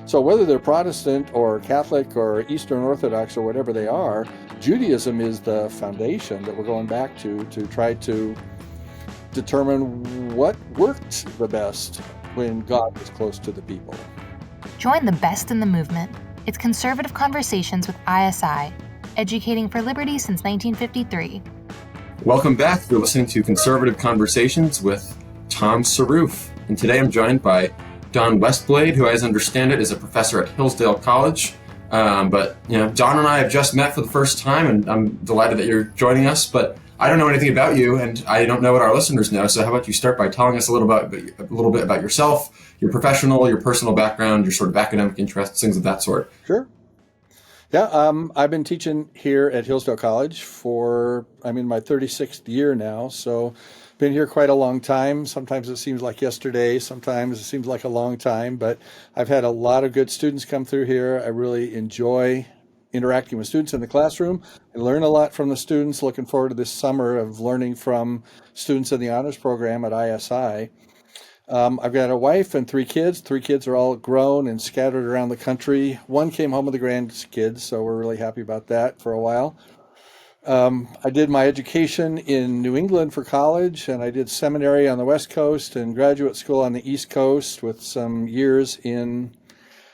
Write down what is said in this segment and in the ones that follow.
So whether they're Protestant or Catholic or Eastern Orthodox or whatever they are, Judaism is the foundation that we're going back to try to determine what worked the best when God was close to the people. Join the best in the movement. It's Conservative Conversations with ISI, educating for liberty since 1953. Welcome back. You're listening to Conservative Conversations with Tom Saroof. And today I'm joined by Don Westblade, who, as I understand it, is a professor at Hillsdale College. But Don and I have just met for the first time, and I'm delighted that you're joining us. But I don't know anything about you, and I don't know what our listeners know. So how about you start by telling us a little bit about yourself, your your personal background, your sort of academic interests, things of that sort. Sure. Yeah, I've been teaching here at Hillsdale College I'm in my 36th year now, so been here quite a long time. Sometimes it seems like yesterday, sometimes it seems like a long time, but I've had a lot of good students come through here. I really enjoy interacting with students in the classroom. I learn a lot from the students. Looking forward to this summer of learning from students in the honors program at ISI. I've got a wife and 3 kids. 3 kids are all grown and scattered around the country. One came home with the grandkids, so we're really happy about that for a while. I did my education in New England for college, and I did seminary on the West Coast and graduate school on the East Coast with some years in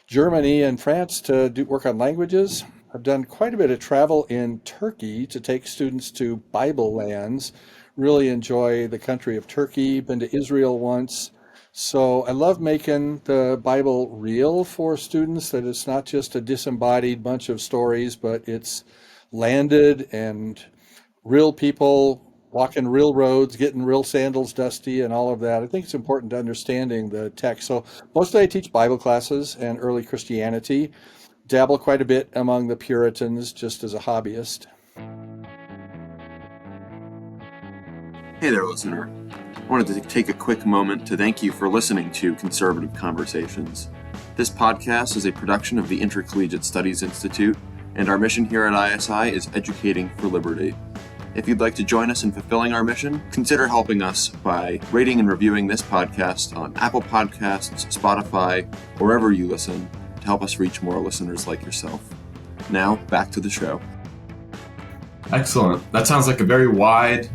Germany and France to work on languages. I've done quite a bit of travel in Turkey to take students to Bible lands. Really enjoy the country of Turkey, been to Israel once. So I love making the Bible real for students, that it's not just a disembodied bunch of stories, but it's landed and real people walking real roads, getting real sandals dusty and all of that. I think it's important to understanding the text. So mostly I teach Bible classes and early Christianity, dabble quite a bit among the Puritans just as a hobbyist. Hey there, listener. I wanted to take a quick moment to thank you for listening to Conservative Conversations. This podcast is a production of the Intercollegiate Studies Institute, and our mission here at ISI is educating for liberty. If you'd like to join us in fulfilling our mission, consider helping us by rating and reviewing this podcast on Apple Podcasts, Spotify, wherever you listen, to help us reach more listeners like yourself. Now, back to the show. Excellent. That sounds like a very wide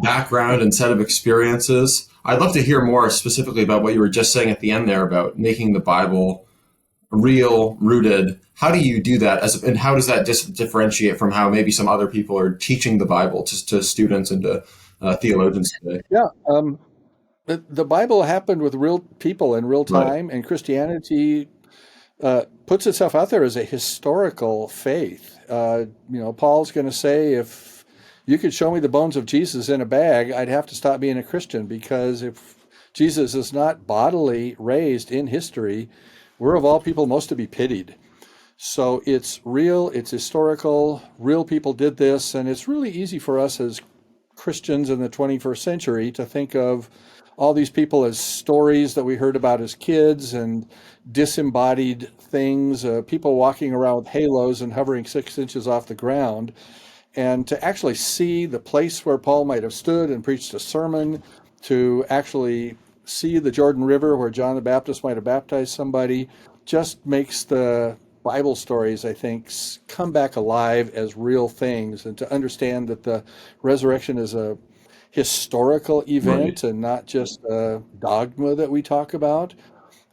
background and set of experiences. I'd love to hear more specifically about what you were just saying at the end there about making the Bible real, rooted. How do you do that, and how does that differentiate from how maybe some other people are teaching the Bible to students and to theologians today? Yeah, the Bible happened with real people in real time, right. And Christianity puts itself out there as a historical faith. Paul's going to say, if you could show me the bones of Jesus in a bag, I'd have to stop being a Christian, because if Jesus is not bodily raised in history, we're of all people most to be pitied. So it's real, it's historical, real people did this, and it's really easy for us as Christians in the 21st century to think of all these people as stories that we heard about as kids and disembodied things, people walking around with halos and hovering 6 inches off the ground. And to actually see the place where Paul might have stood and preached a sermon, to actually see the Jordan River where John the Baptist might have baptized somebody, just makes the Bible stories, I think, come back alive as real things. And to understand that the resurrection is a historical event, right, and not just a dogma that we talk about.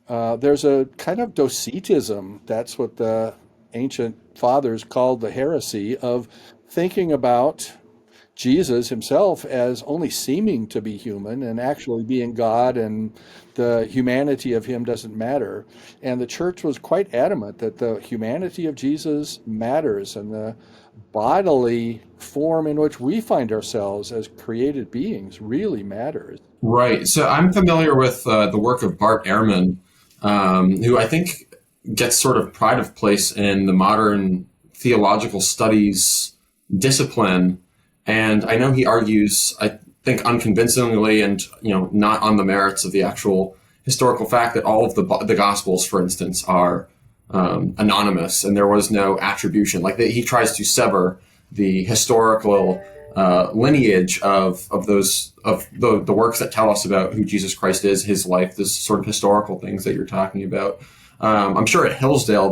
There's a kind of Docetism. That's what the ancient fathers called the heresy of thinking about Jesus himself as only seeming to be human and actually being God, and the humanity of him doesn't matter. And the church was quite adamant that the humanity of Jesus matters, and the bodily form in which we find ourselves as created beings really matters. Right. So I'm familiar with the work of Bart Ehrman, who I think gets sort of pride of place in the modern theological studies discipline. And I know he argues, I think unconvincingly and not on the merits of the actual historical fact, that all of the Gospels, for instance, are anonymous and there was no attribution. Like he tries to sever the historical lineage of the works that tell us about who Jesus Christ is, his life, this sort of historical things that you're talking about. I'm sure at Hillsdale,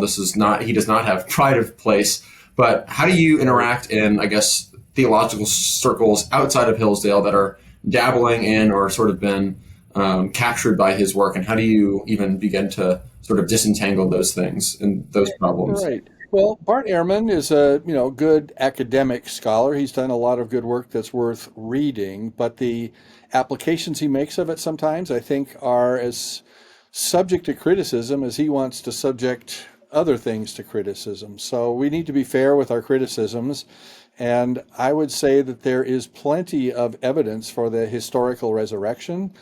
he does not have pride of place, but how do you interact in, I guess, theological circles outside of Hillsdale that are dabbling in or sort of been captured by his work, and how do you even begin to sort of disentangle those things and those problems? Right. Well, Bart Ehrman is a good academic scholar. He's done a lot of good work that's worth reading, but the applications he makes of it sometimes I think are as subject to criticism as he wants to subject other things to criticism. So we need to be fair with our criticisms. And I would say that there is plenty of evidence for the historical resurrection.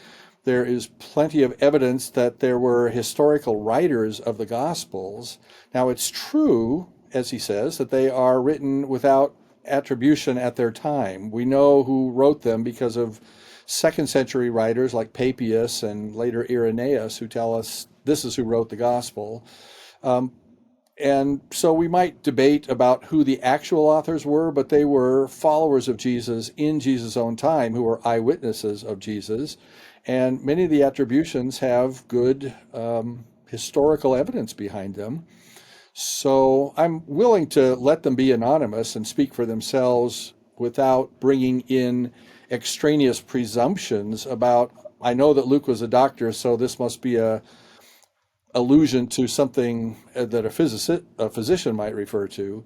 There is plenty of evidence that there were historical writers of the Gospels. Now, it's true, as he says, that they are written without attribution at their time. We know who wrote them because of second century writers like Papias and later Irenaeus who tell us this is who wrote the Gospel. And so we might debate about who the actual authors were, but they were followers of Jesus in Jesus' own time who were eyewitnesses of Jesus. And many of the attributions have good historical evidence behind them. So I'm willing to let them be anonymous and speak for themselves without bringing in extraneous presumptions about, I know that Luke was a doctor, so this must be a allusion to something that a physician might refer to.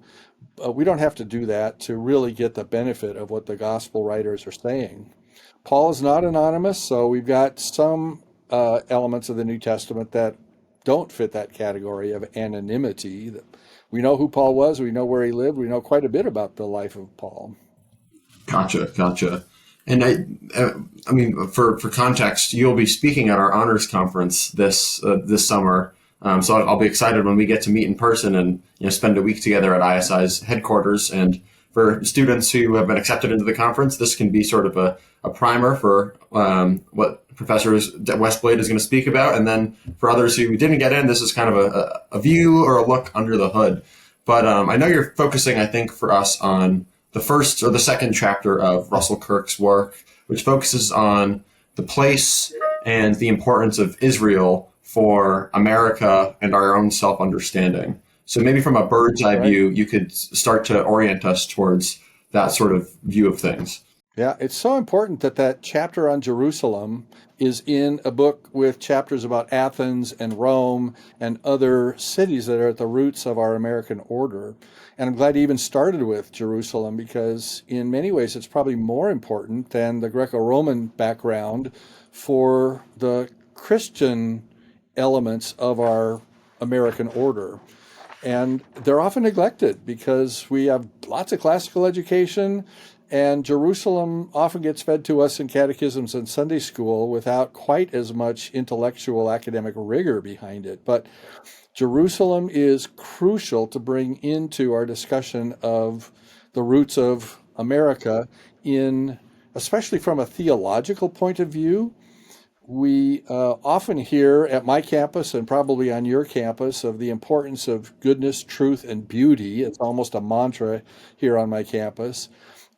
We don't have to do that to really get the benefit of what the gospel writers are saying. Paul is not anonymous, so we've got some elements of the New Testament that don't fit that category of anonymity. We know who Paul was, we know where he lived, we know quite a bit about the life of Paul. Gotcha. And I mean, for context, you'll be speaking at our honors conference this summer. So I'll be excited when we get to meet in person and spend a week together at ISI's headquarters. And for students who have been accepted into the conference, this can be sort of a primer for what Professor Westblade is going to speak about. And then for others who didn't get in, this is kind of a view or a look under the hood. But I know you're focusing, I think, for us on the first or the second chapter of Russell Kirk's work, which focuses on the place and the importance of Israel for America and our own self-understanding. So maybe from a bird's eye view, you could start to orient us towards that sort of view of things. Yeah, it's so important that chapter on Jerusalem is in a book with chapters about Athens and Rome and other cities that are at the roots of our American order. And I'm glad he even started with Jerusalem because in many ways it's probably more important than the Greco-Roman background for the Christian elements of our American order. And they're often neglected because we have lots of classical education, and Jerusalem often gets fed to us in catechisms and Sunday school without quite as much intellectual academic rigor behind it. But Jerusalem is crucial to bring into our discussion of the roots of America especially from a theological point of view. We often hear at my campus and probably on your campus of the importance of goodness, truth, and beauty. It's almost a mantra here on my campus.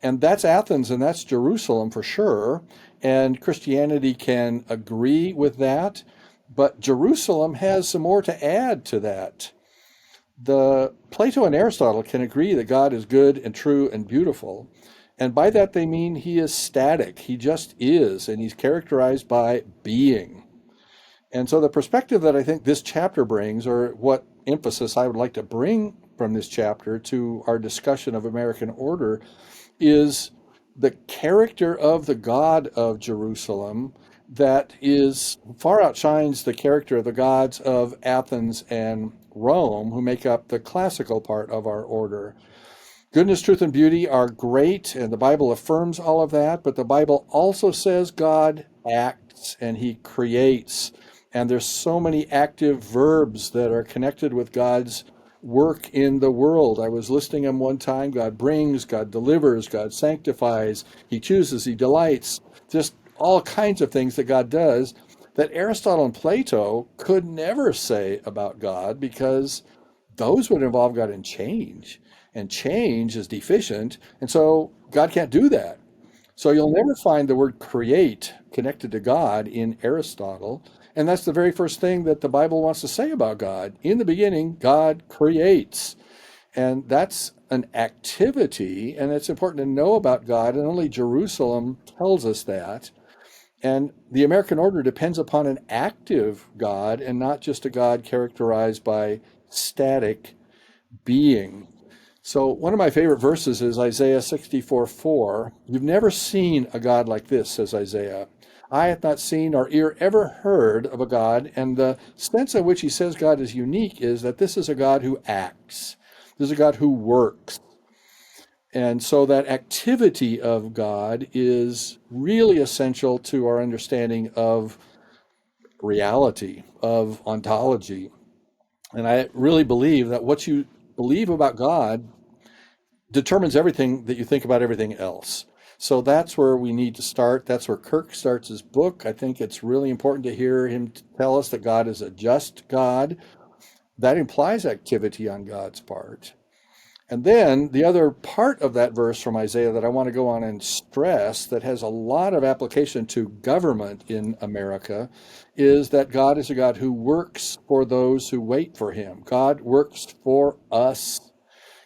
And that's Athens and that's Jerusalem for sure. And Christianity can agree with that. But Jerusalem has some more to add to that. Plato and Aristotle can agree that God is good and true and beautiful. And by that they mean he is static. He just is, and he's characterized by being. And so the perspective that I think this chapter brings, or what emphasis I would like to bring from this chapter to our discussion of American order, is the character of the God of Jerusalem that far outshines the character of the gods of Athens and Rome, who make up the classical part of our order. Goodness, truth, and beauty are great, and the Bible affirms all of that, but the Bible also says God acts and he creates. And there's so many active verbs that are connected with God's work in the world. I was listing them one time. God brings, God delivers, God sanctifies, he chooses, he delights, just all kinds of things that God does that Aristotle and Plato could never say about God because those would involve God in change. And change is deficient, and so God can't do that. So you'll never find the word create connected to God in Aristotle, And that's the very first thing that the Bible wants to say about God. In the beginning, God creates. And that's an activity, and it's important to know about God, and only Jerusalem tells us that. And the American order depends upon an active God and not just a God characterized by static being. So one of my favorite verses is Isaiah 64:4. You've never seen a God like this, says Isaiah. Eye hath not seen nor ear ever heard of a God. And the sense in which he says God is unique is that this is a God who acts. This is a God who works. And so that activity of God is really essential to our understanding of reality, of ontology. And I really believe that what you believe about God determines everything that you think about everything else. So that's where we need to start. That's where Kirk starts his book. I think it's really important to hear him tell us that God is a just God. That implies activity on God's part. And then the other part of that verse from Isaiah that I want to go on and stress that has a lot of application to government in America is that God is a God who works for those who wait for him. God works for us.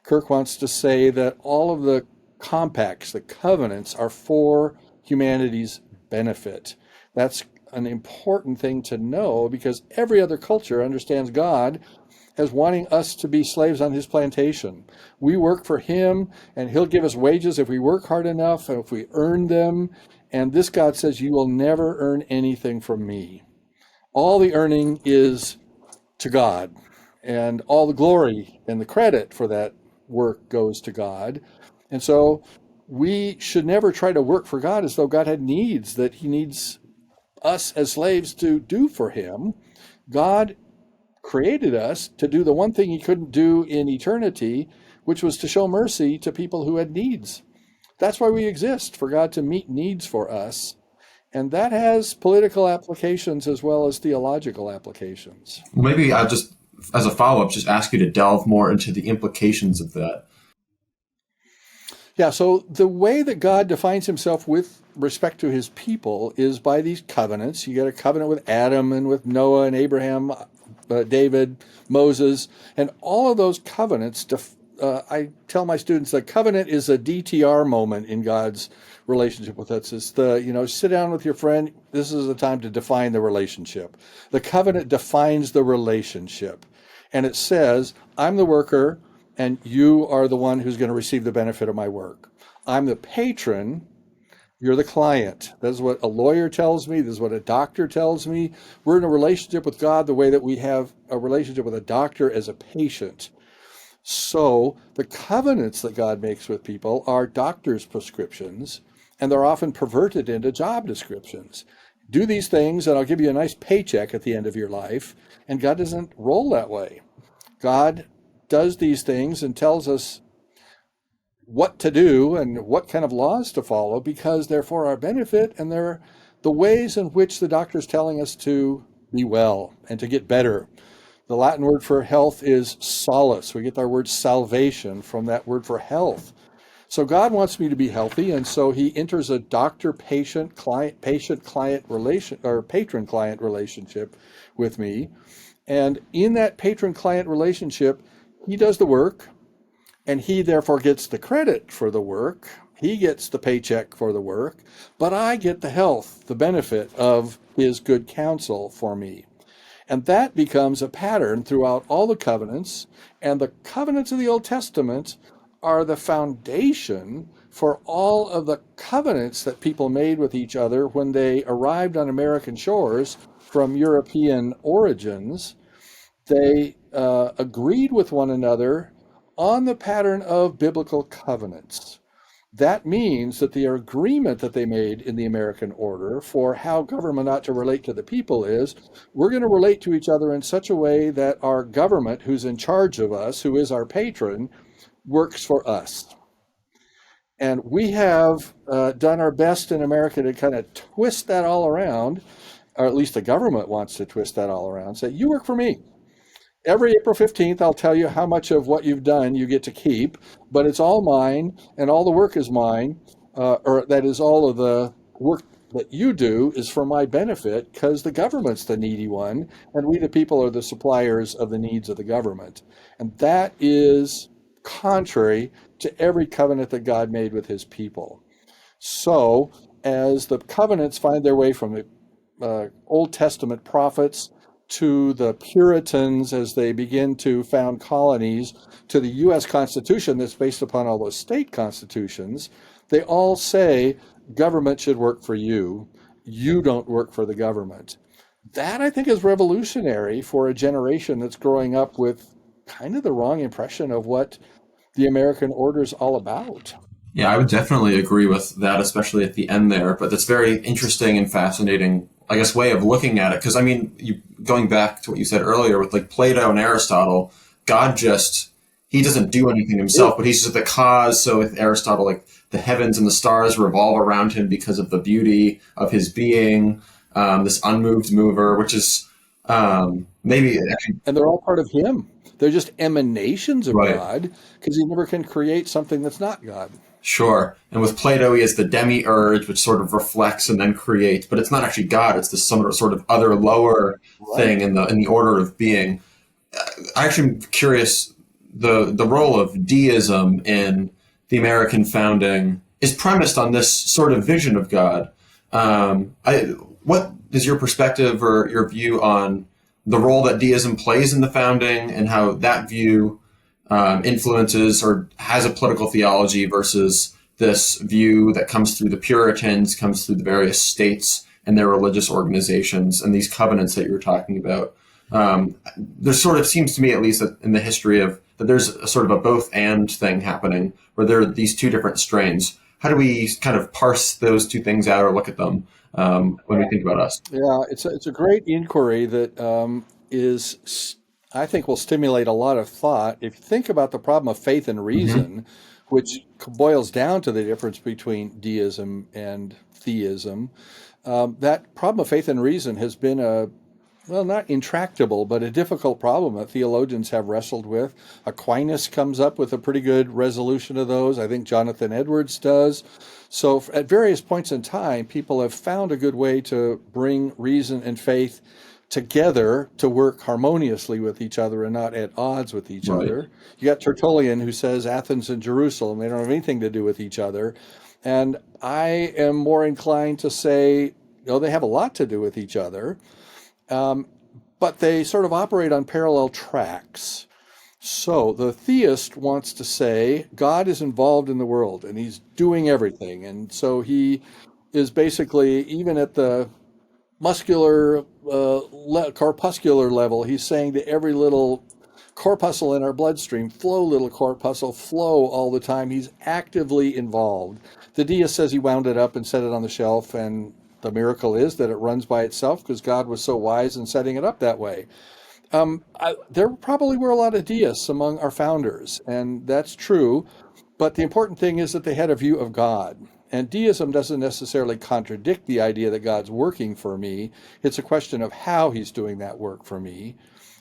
Kirk wants to say that all of the compacts, the covenants, are for humanity's benefit. That's an important thing to know because every other culture understands God as wanting us to be slaves on his plantation. We work for him, and he'll give us wages if we work hard enough and if we earn them. And this God says, you will never earn anything from me. All the earning is to God, and all the glory and the credit for that work goes to God. And so we should never try to work for God as though God had needs that he needs us as slaves to do for him. God created us to do the one thing he couldn't do in eternity, which was to show mercy to people who had needs. That's why we exist, for God to meet needs for us. And that has political applications as well as theological applications. Maybe I'll just, as a follow-up, just ask you to delve more into the implications of that. Yeah, so the way that God defines himself with respect to his people is by these covenants. You get a covenant with Adam and with Noah and Abraham, David, Moses, and all of those covenants. I tell my students that covenant is a DTR moment in God's relationship with us. It's the, sit down with your friend. This is the time to define the relationship. The covenant defines the relationship. And it says, I'm the worker, and you are the one who's going to receive the benefit of my work. I'm the patron. You're the client. That's what a lawyer tells me. This is what a doctor tells me. We're in a relationship with God the way that we have a relationship with a doctor as a patient. So the covenants that God makes with people are doctor's prescriptions, and they're often perverted into job descriptions. Do these things, and I'll give you a nice paycheck at the end of your life. And God doesn't roll that way. God does these things and tells us what to do and what kind of laws to follow because they're for our benefit, and they're the ways in which the doctor's telling us to be well and to get better. The Latin word for health is solus. We get our word salvation from that word for health. So God wants me to be healthy, and so he enters a patient-client relation, or patron-client relationship with me. And in that patron-client relationship, he does the work, and he therefore gets the credit for the work. He gets the paycheck for the work, but I get the health, the benefit of his good counsel for me. And that becomes a pattern throughout all the covenants, and the covenants of the Old Testament are the foundation for all of the covenants that people made with each other when they arrived on American shores from European origins. They agreed with one another on the pattern of biblical covenants. That means that the agreement that they made in the American order for how government ought to relate to the people is, we're going to relate to each other in such a way that our government, who's in charge of us, who is our patron, works for us. And we have done our best in America to kind of twist that all around, or at least the government wants to twist that all around, say, you work for me. Every April 15th, I'll tell you how much of what you've done you get to keep, but it's all mine, and all the work is mine, or that is all of the work that you do is for my benefit because the government's the needy one, and we, the people, are the suppliers of the needs of the government. And that is contrary to every covenant that God made with his people. So, as the covenants find their way from the Old Testament prophets to the Puritans as they begin to found colonies, to the U.S. Constitution that's based upon all those state constitutions, they all say government should work for you. You don't work for the government. That, I think, is revolutionary for a generation that's growing up with kind of the wrong impression of what the American order is all about. Yeah, I would definitely agree with that, especially at the end there. But that's very interesting and fascinating, I guess, way of looking at it. Because, I mean, going back to what you said earlier with like Plato and Aristotle, God just, he doesn't do anything himself, but he's just the cause. So with Aristotle, like the heavens and the stars revolve around him because of the beauty of his being, this unmoved mover, which is maybe actually. And they're all part of him. They're just emanations of Right. God because he never can create something that's not God. Sure. And with Plato, he has the demiurge, which sort of reflects and then creates, but it's not actually God. It's this some sort of other lower thing Right. in the order of being. I actually am curious. The role of deism in the American founding is premised on this sort of vision of God. What is your perspective or your view on the role that deism plays in the founding and how that view influences or has a political theology versus this view that comes through the Puritans, comes through the various states and their religious organizations and these covenants that you were talking about? There sort of seems to me, at least in the history of, that there's a sort of a both and thing happening where there are these two different strains. How do we kind of parse those two things out or look at them when we think about us? Yeah, it's a great inquiry that I think, will stimulate a lot of thought. If you think about the problem of faith and Hmm. reason, which boils down to the difference between deism and theism, that problem of faith and reason has been well, not intractable, but a difficult problem that theologians have wrestled with. Aquinas comes up with a pretty good resolution of those. I think Jonathan Edwards does. So at various points in time, people have found a good way to bring reason and faith together to work harmoniously with each other and not at odds with each Right. other. You got Tertullian who says Athens and Jerusalem, they don't have anything to do with each other. And I am more inclined to say, no, they have a lot to do with each other. Um, but they sort of operate on parallel tracks. So the theist wants to say God is involved in the world and he's doing everything. And so he is basically, even at the muscular, corpuscular level, he's saying to every little corpuscle in our bloodstream, flow, little corpuscle, flow all the time. He's actively involved. The deist says he wound it up and set it on the shelf, and the miracle is that it runs by itself because God was so wise in setting it up that way. There probably were a lot of deists among our founders, and that's true. But the important thing is that they had a view of God. And deism doesn't necessarily contradict the idea that God's working for me. It's a question of how he's doing that work for me.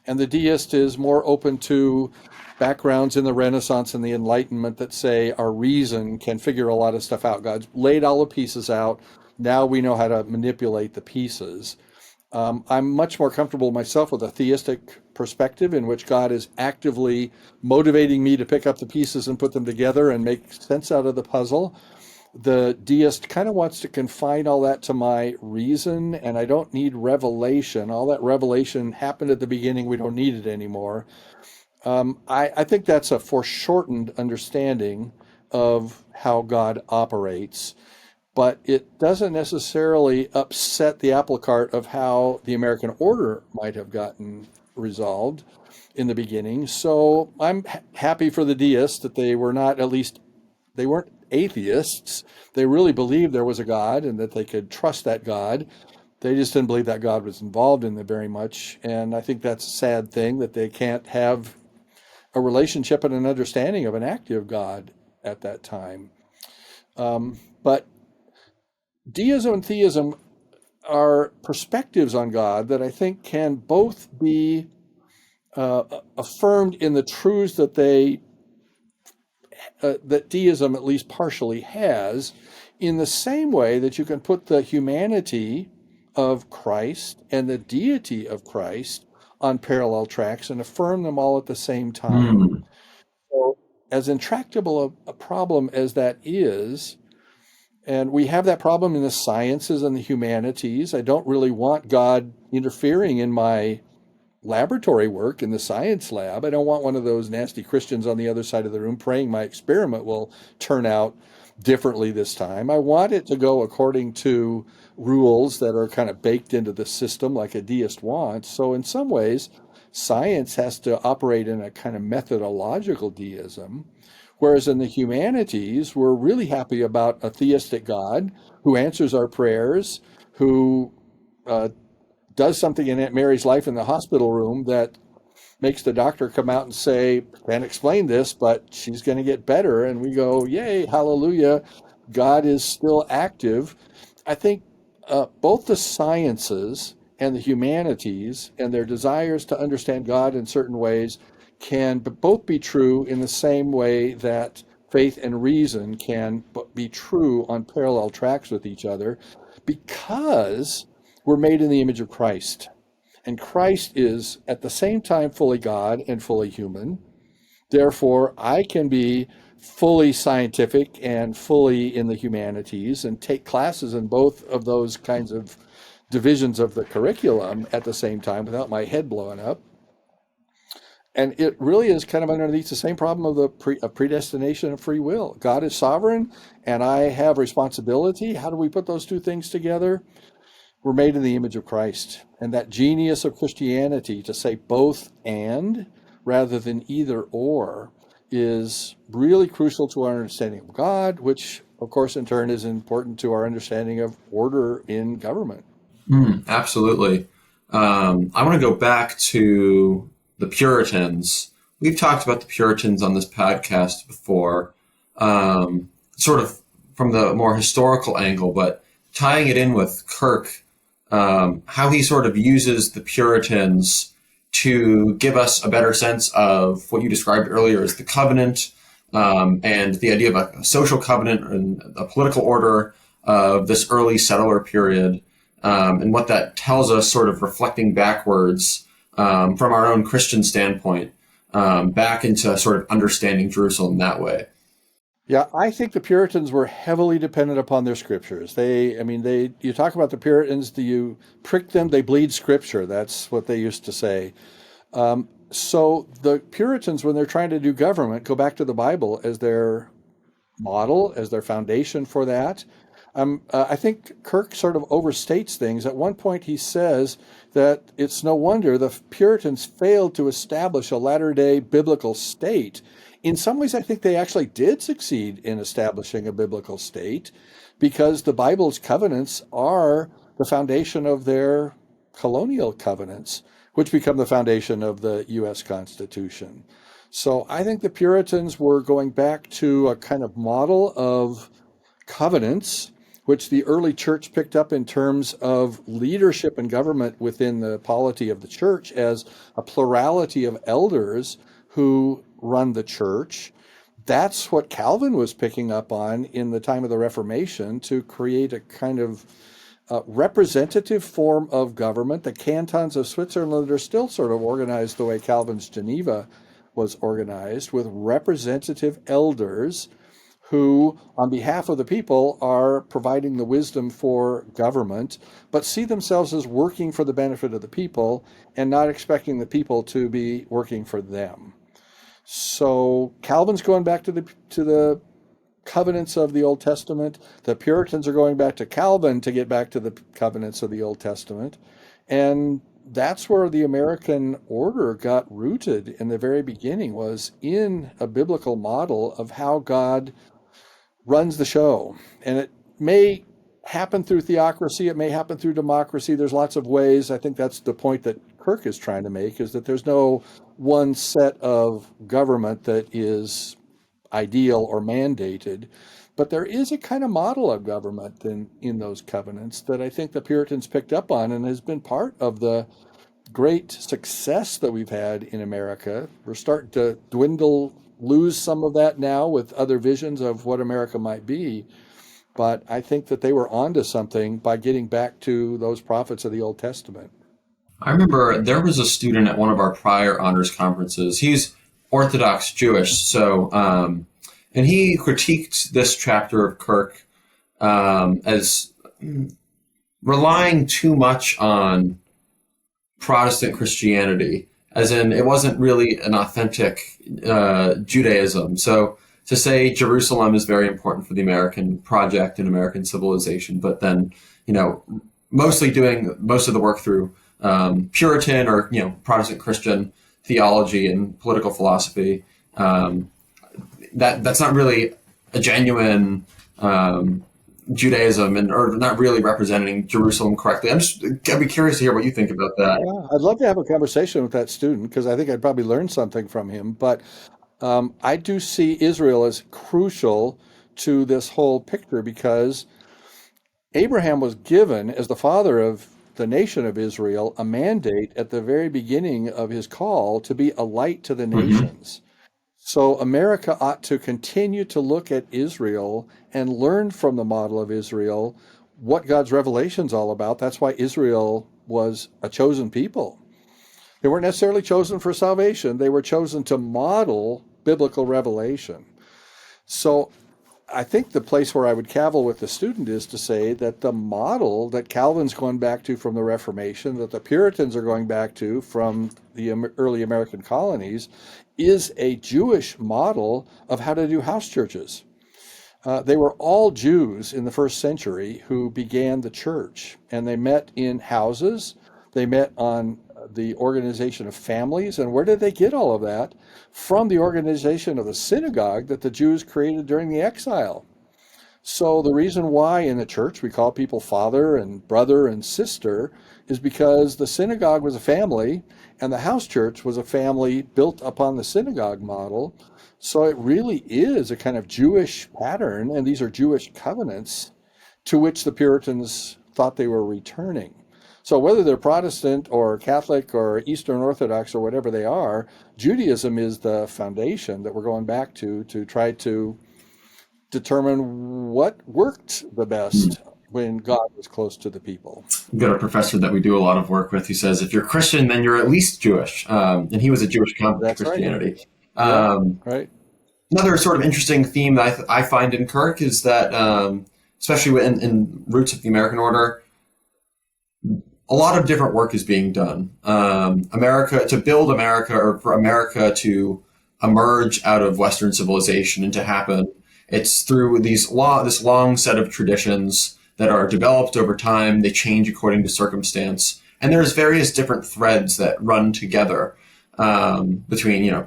And the deist is more open to backgrounds in the Renaissance and the Enlightenment that say our reason can figure a lot of stuff out. God's laid all the pieces out. Now we know how to manipulate the pieces. I'm much more comfortable myself with a theistic perspective in which God is actively motivating me to pick up the pieces and put them together and make sense out of the puzzle. The deist kind of wants to confine all that to my reason, and I don't need revelation. All that revelation happened at the beginning. We don't need it anymore. I think that's a foreshortened understanding of how God operates, but it doesn't necessarily upset the apple cart of how the American order might have gotten resolved in the beginning. So I'm happy for the deists that they were not, at least, they weren't atheists. They really believed there was a God and that they could trust that God. They just didn't believe that God was involved in them very much. And I think that's a sad thing that they can't have a relationship and an understanding of an active God at that time. But deism and theism are perspectives on God that I think can both be affirmed in the truths that that deism at least partially has, in the same way that you can put the humanity of Christ and the deity of Christ on parallel tracks and affirm them all at the same time. Mm. So, as intractable a problem as that is, and we have that problem in the sciences and the humanities. I don't really want God interfering in my laboratory work in the science lab. I don't want one of those nasty Christians on the other side of the room praying my experiment will turn out differently this time. I want it to go according to rules that are kind of baked into the system like a deist wants. So, in some ways, science has to operate in a kind of methodological deism. Whereas in the humanities, we're really happy about a theistic God who answers our prayers, who uh, does something in Aunt Mary's life in the hospital room that makes the doctor come out and say, can't explain this, but she's going to get better. And we go, yay, hallelujah, God is still active. I think both the sciences and the humanities and their desires to understand God in certain ways can both be true in the same way that faith and reason can be true on parallel tracks with each other because we're made in the image of Christ. And Christ is at the same time fully God and fully human. Therefore, I can be fully scientific and fully in the humanities and take classes in both of those kinds of divisions of the curriculum at the same time without my head blowing up. And it really is kind of underneath the same problem of of predestination and free will. God is sovereign, and I have responsibility. How do we put those two things together? We're made in the image of Christ. And that genius of Christianity to say both and rather than either or is really crucial to our understanding of God, which, of course, in turn is important to our understanding of order in government. Absolutely. I want to go back to the Puritans. We've talked about the Puritans on this podcast before, sort of from the more historical angle, but tying it in with Kirk, how he sort of uses the Puritans to give us a better sense of what you described earlier as the covenant, and the idea of a social covenant and a political order of this early settler period, and what that tells us, sort of reflecting backwards from our own Christian standpoint, back into sort of understanding Jerusalem that way. Yeah, I think the Puritans were heavily dependent upon their scriptures. You talk about the Puritans, do you prick them? They bleed scripture. That's what they used to say. So the Puritans, when they're trying to do government, go back to the Bible as their model, as their foundation for that. I think Kirk sort of overstates things. At one point, he says that it's no wonder the Puritans failed to establish a latter-day biblical state. In some ways, I think they actually did succeed in establishing a biblical state because the Bible's covenants are the foundation of their colonial covenants, which become the foundation of the U.S. Constitution. So I think the Puritans were going back to a kind of model of covenants, which the early church picked up in terms of leadership and government within the polity of the church as a plurality of elders who run the church. That's what Calvin was picking up on in the time of the Reformation to create a kind of representative form of government. The cantons of Switzerland are still sort of organized the way Calvin's Geneva was organized, with representative elders who, on behalf of the people, are providing the wisdom for government, but see themselves as working for the benefit of the people and not expecting the people to be working for them. So Calvin's going back to the covenants of the Old Testament. The Puritans are going back to Calvin to get back to the covenants of the Old Testament. And that's where the American order got rooted in the very beginning, was in a biblical model of how God runs the show. And it may happen through theocracy, it may happen through democracy. There's lots of ways. I think that's the point that Kirk is trying to make, is that there's no one set of government that is ideal or mandated, but there is a kind of model of government in those covenants that I think the Puritans picked up on and has been part of the great success that we've had in America. We're starting to lose some of that now with other visions of what America might be. But I think that they were onto something by getting back to those prophets of the Old Testament. I remember there was a student at one of our prior honors conferences. He's Orthodox Jewish, and he critiqued this chapter of Kirk as relying too much on Protestant Christianity, as in it wasn't really an authentic Judaism. So to say Jerusalem is very important for the American project and American civilization, but then, mostly doing most of the work through Puritan or, Protestant Christian theology and political philosophy, that's not really a genuine Judaism or not really representing Jerusalem correctly. I'd be curious to hear what you think about that. Yeah, I'd love to have a conversation with that student because I think I'd probably learn something from him. But I do see Israel as crucial to this whole picture because Abraham was given, as the father of the nation of Israel, a mandate at the very beginning of his call to be a light to the nations. So America ought to continue to look at Israel and learn from the model of Israel what God's revelation is all about. That's why Israel was a chosen people. They weren't necessarily chosen for salvation. They were chosen to model biblical revelation. So I think the place where I would cavil with the student is to say that the model that Calvin's going back to from the Reformation, that the Puritans are going back to from the early American colonies, is a Jewish model of how to do house churches. They were all Jews in the first century who began the church, and they met in houses. They met on the organization of families. And where did they get all of that? From the organization of the synagogue that the Jews created during the exile. So the reason why in the church we call people father and brother and sister is because the synagogue was a family and the house church was a family built upon the synagogue model. So it really is a kind of Jewish pattern, and these are Jewish covenants to which the Puritans thought they were returning. So whether they're Protestant or Catholic or Eastern Orthodox or whatever they are, Judaism is the foundation that we're going back to try to determine what worked the best when God was close to the people. We've got a professor that we do a lot of work with who says, if you're Christian, then you're at least Jewish. And he was a Jewish convert to Christianity. Right. Another sort of interesting theme that I find in Kirk is that, especially in Roots of the American Order, a lot of different work is being done. America, to build America, or for America to emerge out of Western civilization and to happen, it's through this long set of traditions that are developed over time. They change according to circumstance. And there's various different threads that run together between,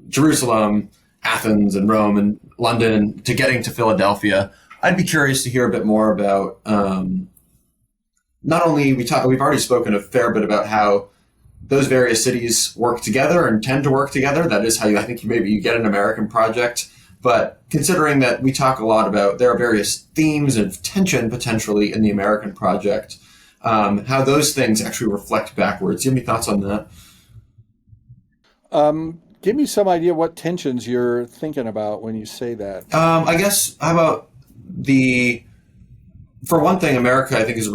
Jerusalem, Athens, and Rome, and London, to getting to Philadelphia. I'd be curious to hear a bit more about not only we've already spoken a fair bit about how those various cities work together and tend to work together. That is how I think you get an American project. But considering that we talk a lot about there are various themes of tension potentially in the American project, how those things actually reflect backwards. Do you have any thoughts on that? Give me some idea what tensions you're thinking about when you say that. I guess, how about for one thing, America, I think, is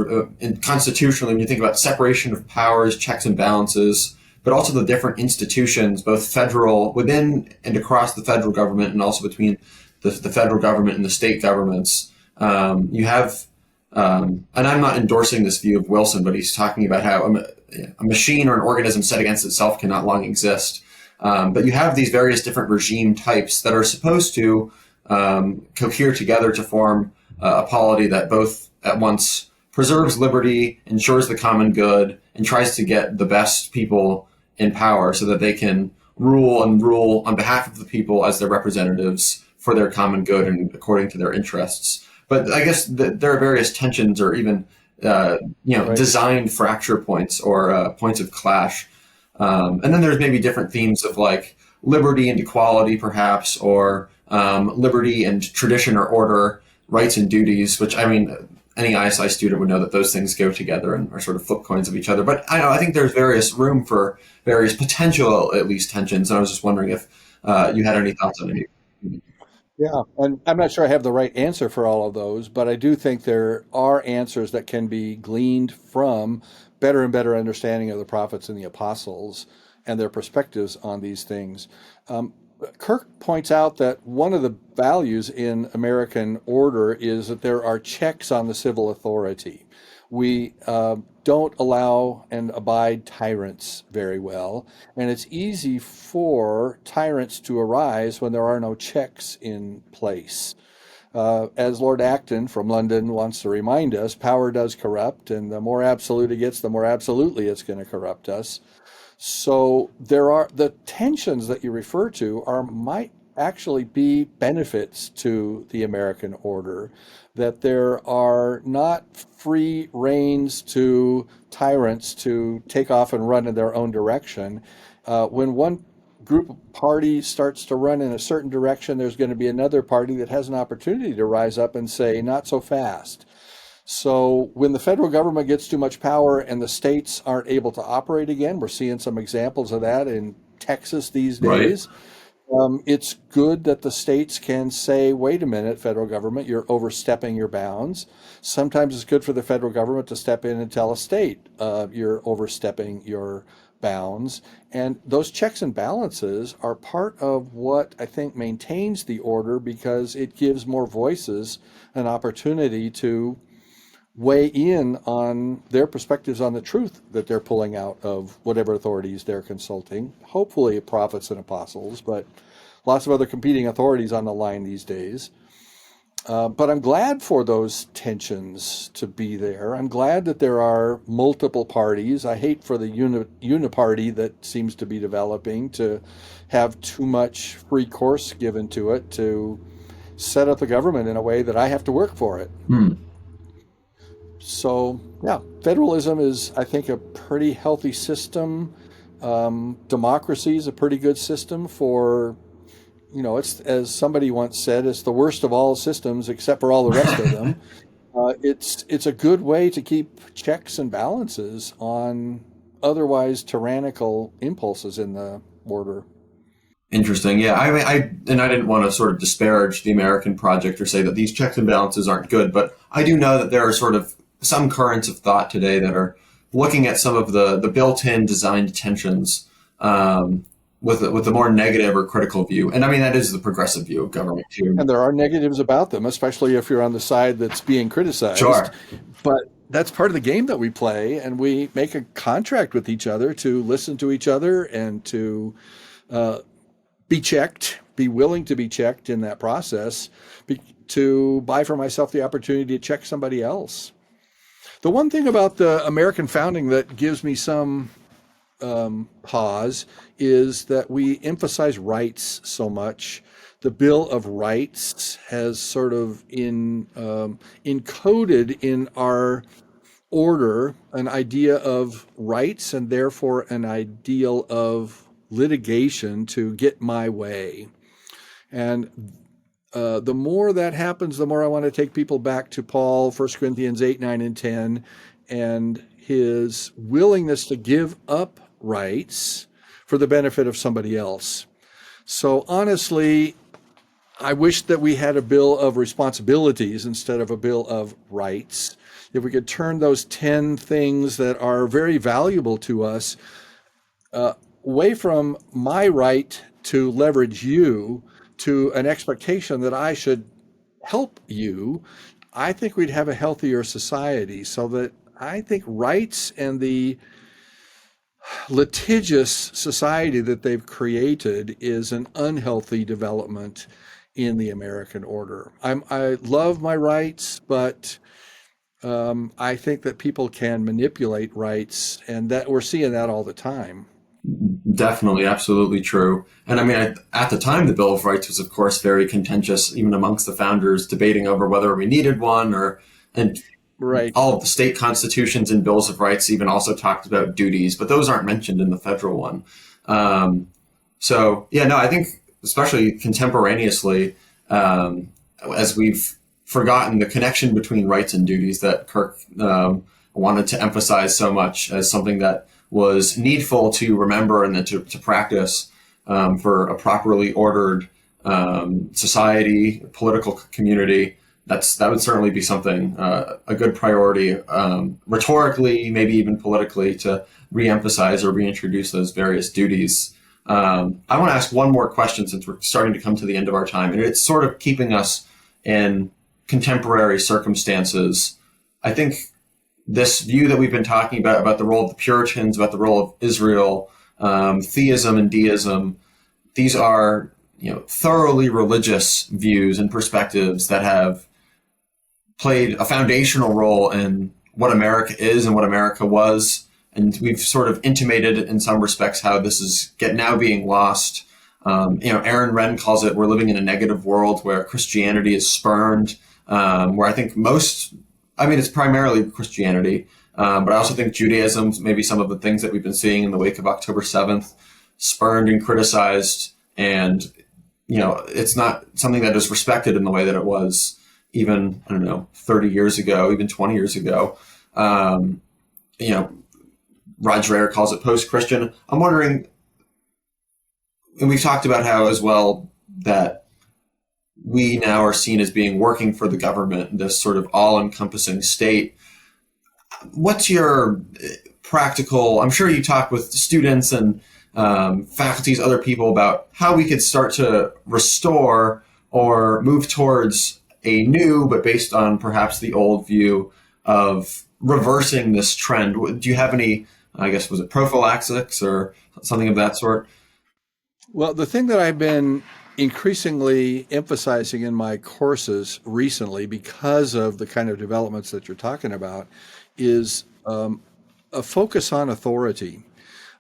constitutionally, when you think about separation of powers, checks and balances, but also the different institutions, both federal, within and across the federal government, and also between the federal government and the state governments. You have, and I'm not endorsing this view of Wilson, but he's talking about how a machine or an organism set against itself cannot long exist. But you have these various different regime types that are supposed to cohere together to form a polity that both at once preserves liberty, ensures the common good, and tries to get the best people in power so that they can rule on behalf of the people as their representatives for their common good and according to their interests. But I guess there are various tensions or even designed fracture points or points of clash. And then there's maybe different themes of like liberty and equality, perhaps, or liberty and tradition or order, rights and duties, which, I mean, any ISI student would know that those things go together and are sort of flip coins of each other. But I think there's various room for various potential, at least, tensions. And I was just wondering if you had any thoughts on any. Yeah, and I'm not sure I have the right answer for all of those, but I do think there are answers that can be gleaned from better and better understanding of the prophets and the apostles and their perspectives on these things. Um, Kirk points out that one of the values in American order is that there are checks on the civil authority. We don't allow and abide tyrants very well, and it's easy for tyrants to arise when there are no checks in place. As Lord Acton from London wants to remind us, power does corrupt, and the more absolute it gets, the more absolutely it's going to corrupt us. So there are the tensions that you refer to are might actually be benefits to the American order, that there are not free reins to tyrants to take off and run in their own direction. When one group of parties starts to run in a certain direction, there's going to be another party that has an opportunity to rise up and say, not so fast. So when the federal government gets too much power and the states aren't able to operate again, we're seeing some examples of that in Texas these Right. days. It's good that the states can say, wait a minute, federal government, you're overstepping your bounds. Sometimes it's good for the federal government to step in and tell a state, you're overstepping your bounds. And those checks and balances are part of what I think maintains the order because it gives more voices an opportunity to weigh in on their perspectives on the truth that they're pulling out of whatever authorities they're consulting. Hopefully, prophets and apostles, but lots of other competing authorities on the line these days. But I'm glad for those tensions to be there. I'm glad that there are multiple parties. I hate for the uniparty that seems to be developing to have too much free course given to it to set up the government in a way that I have to work for it. Hmm. So, yeah, federalism is, I think, a pretty healthy system. Democracy is a pretty good system for, it's, as somebody once said, it's the worst of all systems except for all the rest of them. It's a good way to keep checks and balances on otherwise tyrannical impulses in the order. Interesting. Yeah. I mean, I didn't want to sort of disparage the American project or say that these checks and balances aren't good, but I do know that there are sort of some currents of thought today that are looking at some of the built-in designed tensions with a more negative or critical view. And I mean, that is the progressive view of government too. And there are negatives about them, especially if you're on the side that's being criticized. Sure. But that's part of the game that we play, and we make a contract with each other to listen to each other and to be checked, be willing to be checked in that process, to buy for myself the opportunity to check somebody else. The one thing about the American founding that gives me some pause is that we emphasize rights so much. The Bill of Rights has sort of encoded in our order an idea of rights and therefore an ideal of litigation to get my way. And the more that happens, the more I want to take people back to Paul, 1 Corinthians 8, 9, and 10, and his willingness to give up rights for the benefit of somebody else. So honestly, I wish that we had a bill of responsibilities instead of a bill of rights. If we could turn those 10 things that are very valuable to us away from my right to leverage you to an expectation that I should help you, I think we'd have a healthier society. So that I think rights and the litigious society that they've created is an unhealthy development in the American order. I love my rights, but I think that people can manipulate rights, and that we're seeing that all the time. Definitely, absolutely true. And I mean, at the time, the Bill of Rights was, of course, very contentious, even amongst the founders, debating over whether we needed one, and Right. all of the state constitutions and bills of rights even also talked about duties, but those aren't mentioned in the federal one. So, yeah, no, I think especially contemporaneously, as we've forgotten the connection between rights and duties that Kirk wanted to emphasize so much as something that was needful to remember and then to practice for a properly ordered society, political community, that would certainly be something, a good priority, rhetorically, maybe even politically, to reemphasize or reintroduce those various duties. I want to ask one more question since we're starting to come to the end of our time, and it's sort of keeping us in contemporary circumstances. I think this view that we've been talking about the role of the Puritans, about the role of Israel, theism and deism, these are, thoroughly religious views and perspectives that have played a foundational role in what America is and what America was. And we've sort of intimated in some respects how this is now being lost. Aaron Renn calls it, we're living in a negative world where Christianity is spurned, where I think it's primarily Christianity, but I also think Judaism, maybe some of the things that we've been seeing in the wake of October 7th, spurned and criticized. And, it's not something that is respected in the way that it was even, 30 years ago, even 20 years ago. Rod Dreher calls it post-Christian. I'm wondering, and we've talked about how as well that we now are seen as being working for the government, this sort of all-encompassing state. What's your practical, I'm sure you talk with students and faculties, other people about how we could start to restore or move towards a new, but based on perhaps the old view of reversing this trend. Do you have any, I guess, was it prophylaxis or something of that sort? Well, the thing that I've been increasingly emphasizing in my courses recently, because of the kind of developments that you're talking about, is a focus on authority.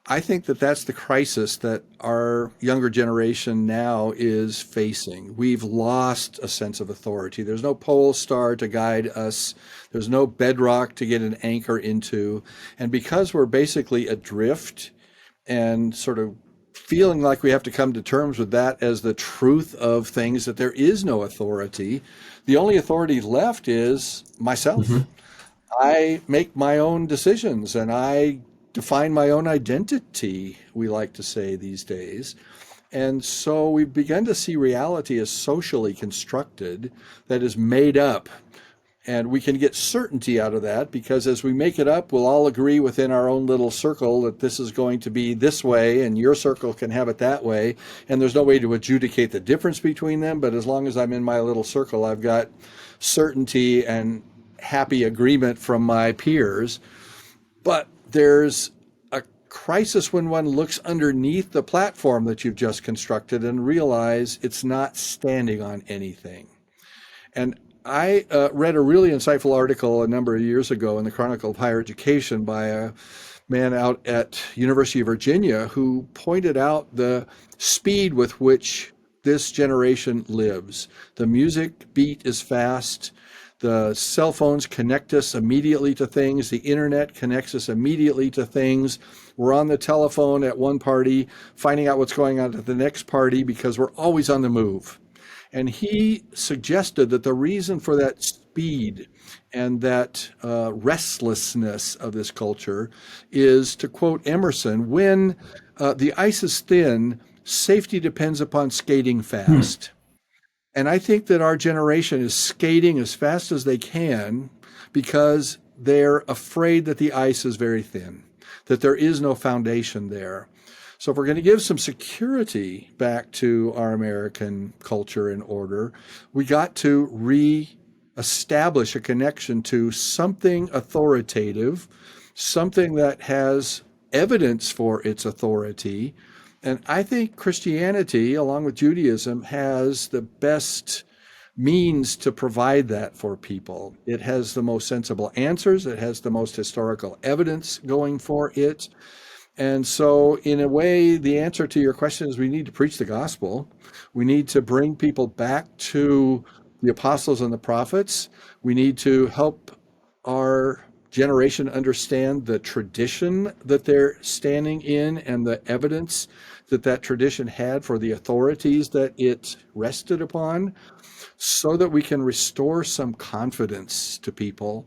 I think that that's the crisis that our younger generation now is facing. We've lost a sense of authority. There's no pole star to guide us. There's no bedrock to get an anchor into. And because we're basically adrift and sort of feeling like we have to come to terms with that as the truth of things, that there is no authority, the only authority left is myself. Mm-hmm. I make my own decisions and I define my own identity, we like to say these days. And so we've begun to see reality as socially constructed, that is made up. And we can get certainty out of that because as we make it up, we'll all agree within our own little circle that this is going to be this way and your circle can have it that way. And there's no way to adjudicate the difference between them. But as long as I'm in my little circle, I've got certainty and happy agreement from my peers. But there's a crisis when one looks underneath the platform that you've just constructed and realize it's not standing on anything. And I read a really insightful article a number of years ago in the Chronicle of Higher Education by a man out at University of Virginia who pointed out the speed with which this generation lives. The music beat is fast. The cell phones connect us immediately to things. The internet connects us immediately to things. We're on the telephone at one party, finding out what's going on at the next party because we're always on the move. And he suggested that the reason for that speed and that restlessness of this culture is, to quote Emerson, when the ice is thin, safety depends upon skating fast. And I think that our generation is skating as fast as they can because they're afraid that the ice is very thin, that there is no foundation there. So if we're going to give some security back to our American culture and order, we got to re-establish a connection to something authoritative, something that has evidence for its authority. And I think Christianity, along with Judaism, has the best means to provide that for people. It has the most sensible answers. It has the most historical evidence going for it. And so, in a way, the answer to your question is we need to preach the gospel. We need to bring people back to the apostles and the prophets. We need to help our generation understand the tradition that they're standing in and the evidence that that tradition had for the authorities that it rested upon, so that we can restore some confidence to people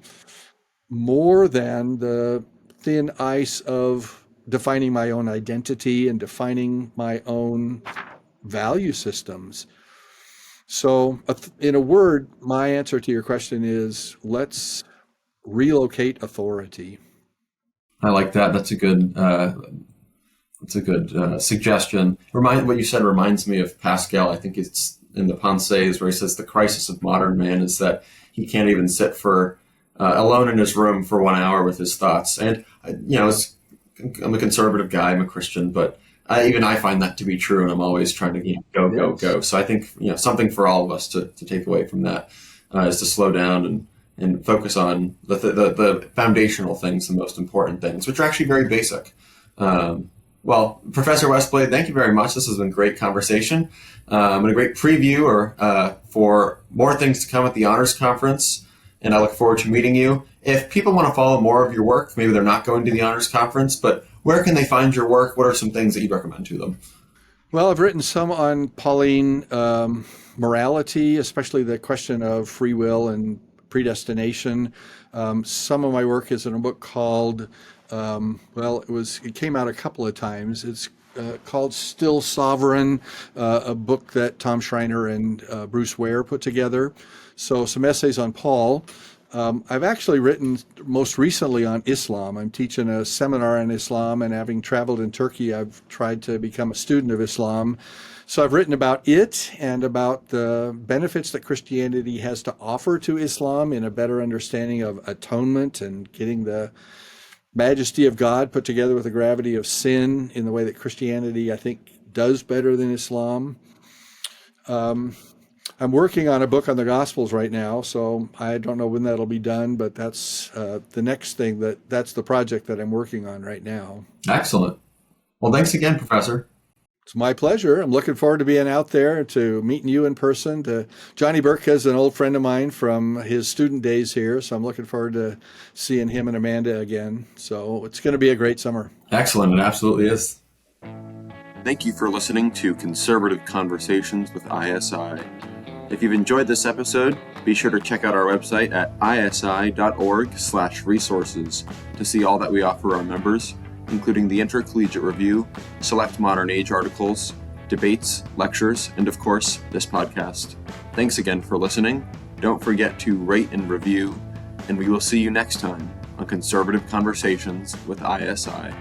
more than the thin ice of defining my own identity and defining my own value systems. So, in a word, my answer to your question is let's relocate authority. I like that. That's a good. Suggestion. What you said reminds me of Pascal. I think it's in the Pensées where he says the crisis of modern man is that he can't even sit for alone in his room for 1 hour with his thoughts. And I'm a conservative guy. I'm a Christian, but I find that to be true, and I'm always trying to go. So I think something for all of us to take away from that is to slow down and focus on the foundational things, the most important things, which are actually very basic. Well, Professor Westblade, thank you very much. This has been a great conversation and a great preview for more things to come at the Honors Conference, and I look forward to meeting you. If people want to follow more of your work, maybe they're not going to the Honors Conference, but where can they find your work? What are some things that you'd recommend to them? Well, I've written some on Pauline morality, especially the question of free will and predestination. Some of my work is in a book called, it came out a couple of times. It's called Still Sovereign, a book that Tom Schreiner and Bruce Ware put together. So some essays on Paul. I've actually written most recently on Islam. I'm teaching a seminar on Islam, and having traveled in Turkey, I've tried to become a student of Islam. So I've written about it and about the benefits that Christianity has to offer to Islam in a better understanding of atonement and getting the majesty of God put together with the gravity of sin in the way that Christianity, I think, does better than Islam. I'm working on a book on the Gospels right now, so I don't know when that'll be done, but that's the next thing that's the project that I'm working on right now. Excellent. Well, thanks again, Professor. It's my pleasure. I'm looking forward to being out there, to meeting you in person. Johnny Burke is an old friend of mine from his student days here, so I'm looking forward to seeing him and Amanda again. So it's going to be a great summer. Excellent. It absolutely is. Thank you for listening to Conservative Conversations with ISI. If you've enjoyed this episode, be sure to check out our website at isi.org/resources to see all that we offer our members, including the Intercollegiate Review, select modern age articles, debates, lectures, and of course, this podcast. Thanks again for listening. Don't forget to rate and review, and we will see you next time on Conservative Conversations with ISI.